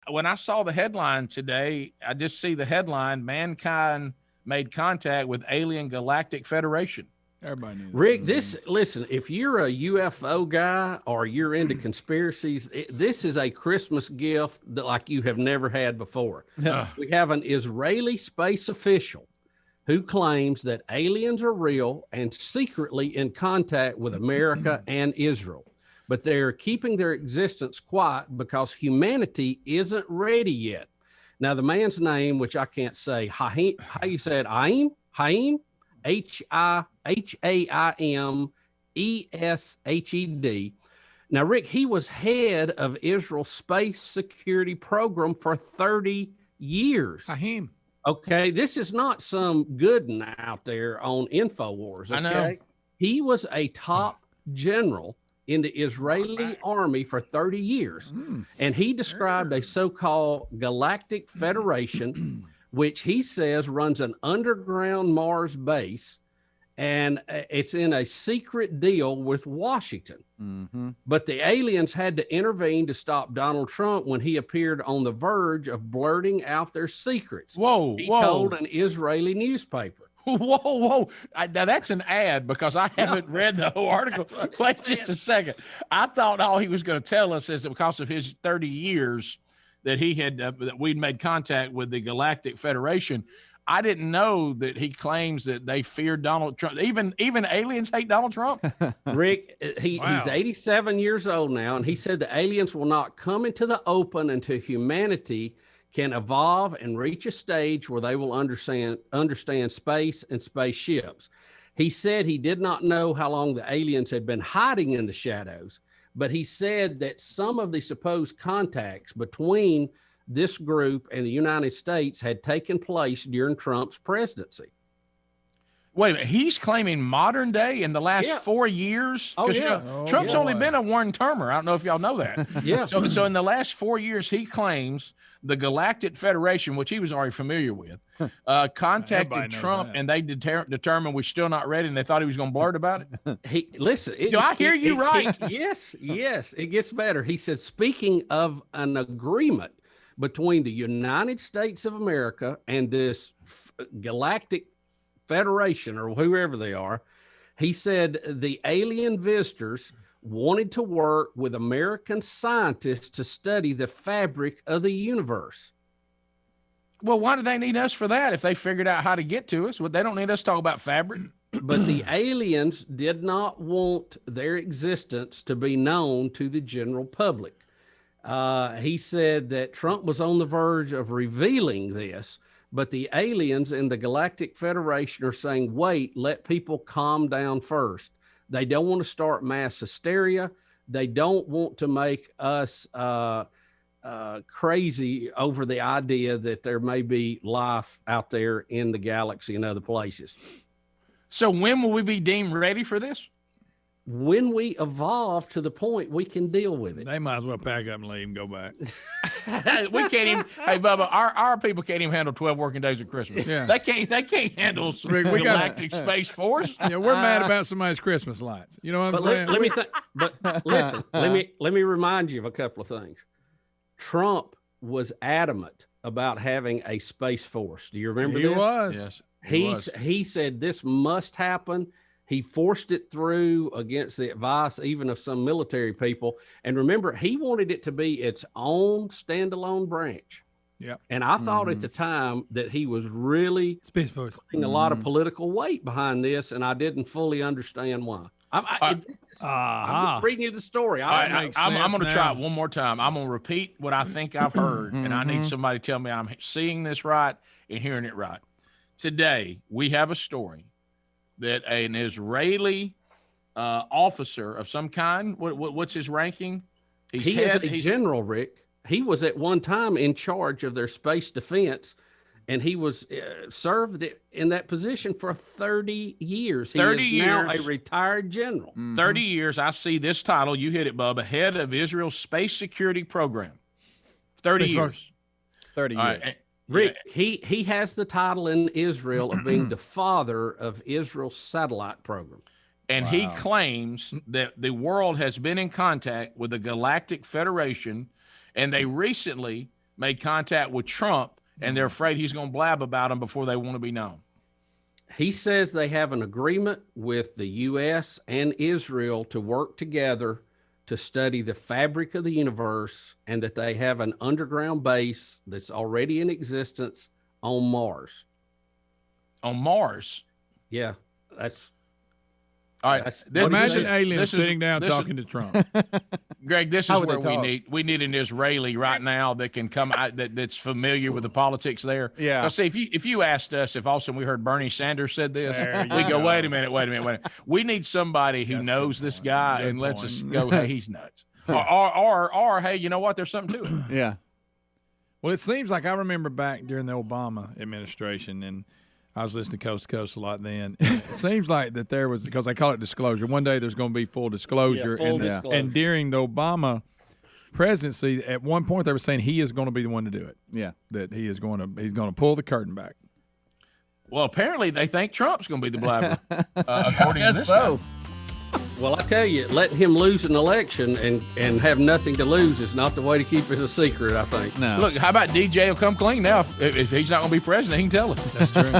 when I saw the headline today, I just see the headline: "Mankind made contact with alien Galactic Federation." Everybody knew that. Rick, listen, if you're a UFO guy or you're into conspiracies, this is a Christmas gift that like you have never had before. We have an Israeli space official who claims that aliens are real and secretly in contact with America and Israel, but they're keeping their existence quiet because humanity isn't ready yet. Now, the man's name, which I can't say, how you said, Haim? Haimeshed. Now, Rick, he was head of Israel's space security program for 30 years. Haim. Okay, this is not some gooden out there on InfoWars. Okay? I know. He was a top general in the Israeli army for 30 years. And he described a so-called Galactic Federation, which he says runs an underground Mars base, and it's in a secret deal with Washington. But the aliens had to intervene to stop Donald Trump when he appeared on the verge of blurting out their secrets. He told an Israeli newspaper. Now that's an ad because I haven't read the whole article. Wait just a second. I thought all he was going to tell us is that because of his 30 years that he had that we'd made contact with the Galactic Federation. I didn't know that he claims that they fear Donald Trump. Even aliens hate Donald Trump. Rick, he's 87 years old now, and he said the aliens will not come into the open until humanity can evolve and reach a stage where they will understand space and spaceships. He said he did not know how long the aliens had been hiding in the shadows, but he said that some of the supposed contacts between this group and the United States had taken place during Trump's presidency. Wait a minute. He's claiming modern day in the last 4 years? Trump's only been a one-termer. I don't know if y'all know that. So in the last 4 years, he claims the Galactic Federation, which he was already familiar with, contacted Trump, and they determined we're still not ready, and they thought he was going to blurt about it. Do I hear you right? Yes, it gets better. He said, speaking of an agreement between the United States of America and this Galactic Federation or whoever they are, he said the alien visitors wanted to work with American scientists to study the fabric of the universe. Well, why do they need us for that if they figured out how to get to us? Well, they don't need us to talk about fabric. But the aliens did not want their existence to be known to the general public. He said that Trump was on the verge of revealing this, but the aliens in the Galactic Federation are saying, wait, let people calm down first. They don't want to start mass hysteria. They don't want to make us crazy over the idea that there may be life out there in the galaxy and other places. So when will we be deemed ready for this? When we evolve to the point we can deal with it. They might as well pack up and leave and go back. We can't even. Hey, Bubba, our people can't even handle 12 working days of Christmas. Yeah. They can't handle Galactic Space Force. Yeah, we're mad about somebody's Christmas lights. You know what I'm saying? Listen, let me remind you of a couple of things. Trump was adamant about having a space force. Do you remember this? He was. Yes. He said this must happen. He forced it through against the advice even of some military people. And remember, he wanted it to be its own standalone branch. Yeah. And I thought at the time that he was really Space Force putting a lot of political weight behind this, and I didn't fully understand why. I'm just reading you the story. I'm going to try it one more time. I'm going to repeat what I think I've heard, and I need somebody to tell me I'm seeing this right and hearing it right. Today, we have a story that an Israeli officer of some kind, what's his ranking? He is a general, Rick. He was at one time in charge of their space defense, and he was served in that position for 30 years. 30 years. Now a retired general. 30 years. I see this title. You hit it, Bubba. Head of Israel's space security program. 30 years. 30 years. Right. Rick, he has the title in Israel of being the father of Israel's satellite program. And he claims that the world has been in contact with the Galactic Federation, and they recently made contact with Trump, and they're afraid he's going to blab about them before they want to be known. He says they have an agreement with the U.S. and Israel to work together to study the fabric of the universe, and that they have an underground base that's already in existence on Mars. On Mars? Yeah, that's... All right. Imagine aliens sitting down talking to Trump. Greg, this is where we need an Israeli right now that can come out that's familiar with the politics there. Yeah. See, if you asked us if all of a sudden we heard Bernie Sanders said this, we go, wait a minute. We need somebody who knows this guy and lets us go, hey, he's nuts. or hey, you know what? There's something to it. Yeah. Well, it seems like I remember back during the Obama administration, and I was listening to Coast to Coast a lot then. It seems like that there was, because they call it disclosure. One day there's going to be full disclosure. And during the Obama presidency, at one point they were saying he is going to be the one to do it. Yeah. That he's going to pull the curtain back. Well, apparently they think Trump's going to be the blabber. According to this guy. Well, I tell you, letting him lose an election and have nothing to lose is not the way to keep it a secret, I think. No. Look, how about DJ will come clean now? If he's not going to be president, he can tell us. That's true.